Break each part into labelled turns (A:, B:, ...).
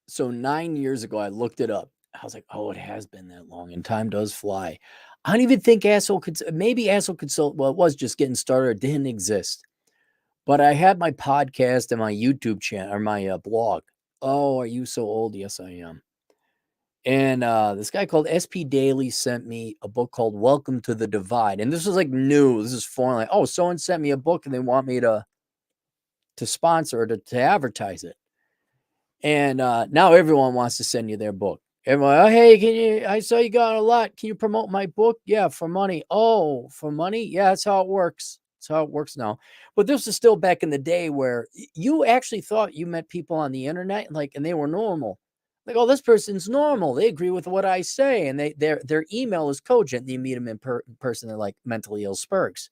A: So 9 years ago, I looked it up. I was like, oh, it has been that long, and time does fly. I don't even think Asshole could, maybe Asshole Consult, well, it was just getting started, it didn't exist. But I had my podcast and my YouTube channel or my blog. Oh, are you so old? Yes, I am. And this guy called SP Daley sent me a book called Welcome to the Divide. And this was like new. This is foreign. Like, oh, someone sent me a book and they want me to sponsor or to advertise it. And now everyone wants to send you their book. Everyone, oh, hey, can you? I saw you got a lot. Can you promote my book? Yeah, for money. Oh, for money? Yeah, that's how it works. That's how it works now. But this is still back in the day where you actually thought you met people on the internet, and they were normal. Like, oh, this person's normal. They agree with what I say, and their email is cogent. And you meet them in person, they're like mentally ill spurgs.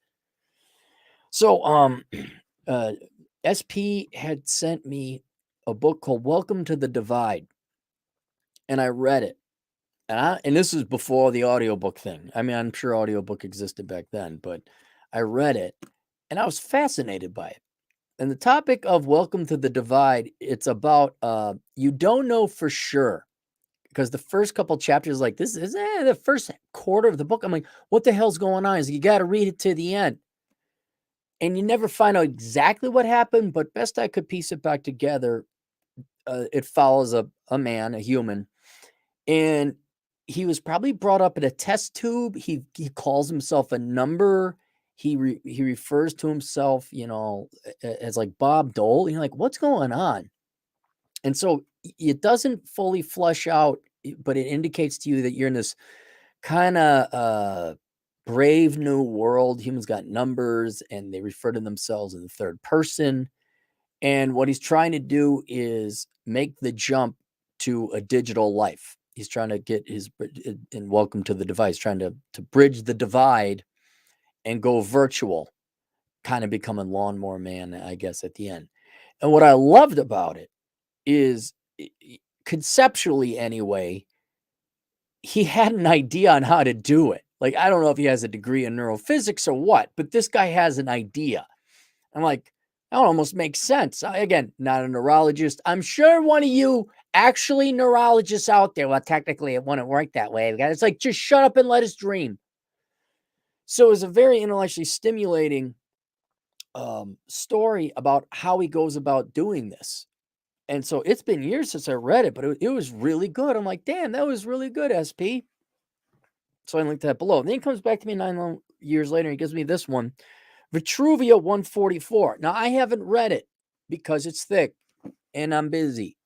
A: So, uh, SP had sent me a book called Welcome to the Divide, and I read it. And this was before the audiobook thing. I mean, I'm sure audiobook existed back then, but I read it and I was fascinated by it. And the topic of Welcome to the Divide, it's about you don't know for sure, because the first couple chapters, like, this is the first quarter of the book. I'm like, what the hell's going on? Is you got to read it to the end. And you never find out exactly what happened, but best I could piece it back together, it follows a man, a human, and he was probably brought up in a test tube. He calls himself a number. He refers to himself, as like Bob Dole. You're like, what's going on? And so it doesn't fully flush out, but it indicates to you that you're in this kind of brave new world. Humans got numbers, and they refer to themselves in the third person. And what he's trying to do is make the jump to a digital life. He's trying to get and Welcome to the Device, trying to bridge the divide and go virtual, kind of becoming Lawnmower Man, I guess, at the end. And what I loved about it is, conceptually anyway, he had an idea on how to do it. Like, I don't know if he has a degree in neurophysics or what, but this guy has an idea. I'm like, that almost makes sense. Again, not a neurologist. I'm sure one of you actually neurologists out there, well, technically it wouldn't work that way. It's like, just shut up and let us dream. So it was a very intellectually stimulating story about how he goes about doing this. And so it's been years since I read it, but it was really good. I'm like, damn, that was really good, SP. So I linked that below. And then he comes back to me 9 years later. He gives me this one, Vitruvia 144. Now, I haven't read it because it's thick and I'm busy.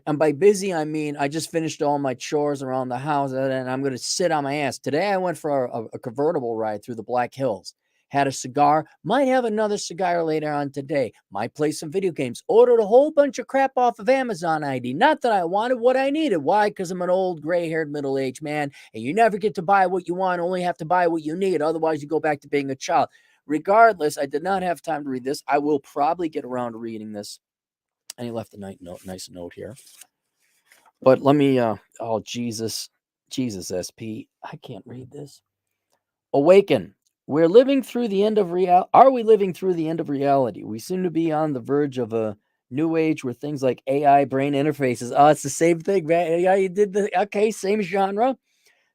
A: And by busy, I mean I just finished all my chores around the house and I'm going to sit on my ass. Today, I went for a convertible ride through the Black Hills. Had a cigar, might have another cigar later on today, might play some video games, ordered a whole bunch of crap off of Amazon ID. Not that I wanted what I needed. Why? Because I'm an old, gray-haired, middle-aged man, and you never get to buy what you want, only have to buy what you need. Otherwise, you go back to being a child. Regardless, I did not have time to read this. I will probably get around to reading this. And he left a nice note here. But let me, oh, Jesus, SP. I can't read this. Awaken. We're living through the end of reality. Are we living through the end of reality? We seem to be on the verge of a new age where things like AI brain interfaces. Oh, it's the same thing, man. Yeah, you did okay, same genre.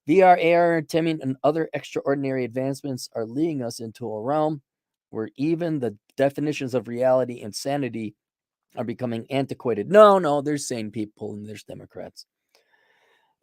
A: VR, AR, entertainment, and other extraordinary advancements are leading us into a realm where even the definitions of reality and sanity are becoming antiquated. No, there's sane people and there's Democrats.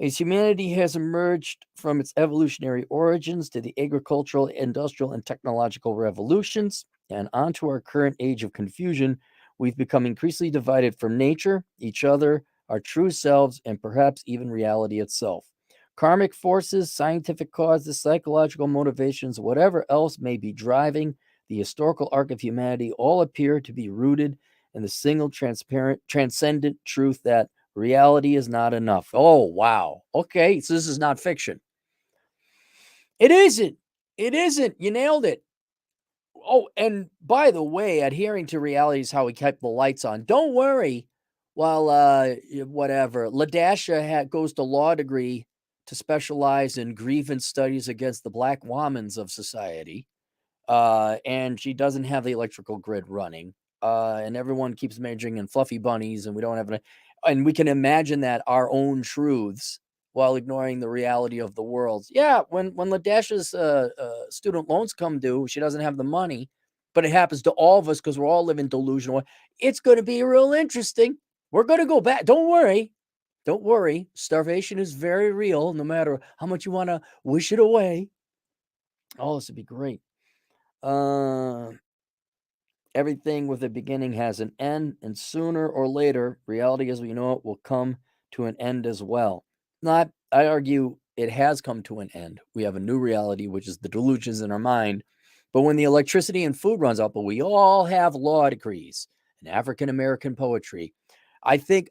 A: As humanity has emerged from its evolutionary origins to the agricultural, industrial, and technological revolutions, and onto our current age of confusion, we've become increasingly divided from nature, each other, our true selves, and perhaps even reality itself. Karmic forces, scientific causes, psychological motivations, whatever else may be driving the historical arc of humanity, all appear to be rooted in the single transparent, transcendent truth that reality is not enough. Oh, wow. Okay, so this is not fiction. It isn't. It isn't. You nailed it. Oh, and by the way, adhering to reality is how we kept the lights on. Don't worry. While whatever, Ladasha goes to law degree to specialize in grievance studies against the black womans of society, and she doesn't have the electrical grid running, and everyone keeps majoring in fluffy bunnies, and we don't have and we can imagine that our own truths while ignoring the reality of the world. Yeah, when Ladash's student loans come due, she doesn't have the money, but it happens to all of us because we're all living delusional. It's going to be real interesting. We're going to go back. Don't worry. Don't worry. Starvation is very real, no matter how much you want to wish it away. Oh, this would be great. Everything with a beginning has an end, and sooner or later, reality as we know it will come to an end as well. Not, I argue it has come to an end. We have a new reality, which is the delusions in our mind. But when the electricity and food runs out, but we all have law degrees and African American poetry, I think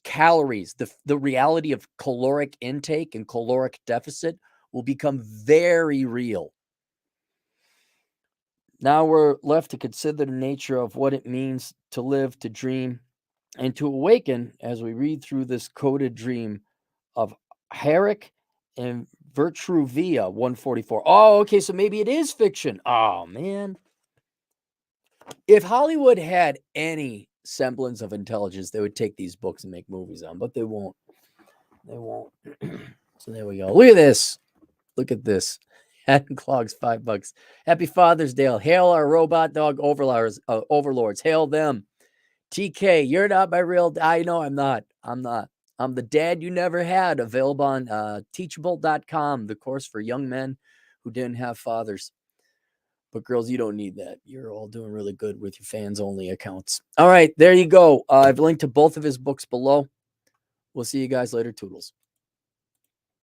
A: calories, the reality of caloric intake and caloric deficit will become very real. Now we're left to consider the nature of what it means to live, to dream, and to awaken as we read through this coded dream of Herrick and Vitruvia 144. Oh, okay, so maybe it is fiction. Oh, man. If Hollywood had any semblance of intelligence, they would take these books and make movies on, but they won't. They won't. So there we go. Look at this. Look at this. Hat and Clogs, $5. Happy Father's Day. Hail our robot dog overlords. Hail them. TK, you're not my real. I know I'm not. I'm the dad you never had. Available on teachable.com, the course for young men who didn't have fathers. But girls, you don't need that. You're all doing really good with your fans only accounts. All right, there you go. I've linked to both of his books below. We'll see you guys later. Toodles.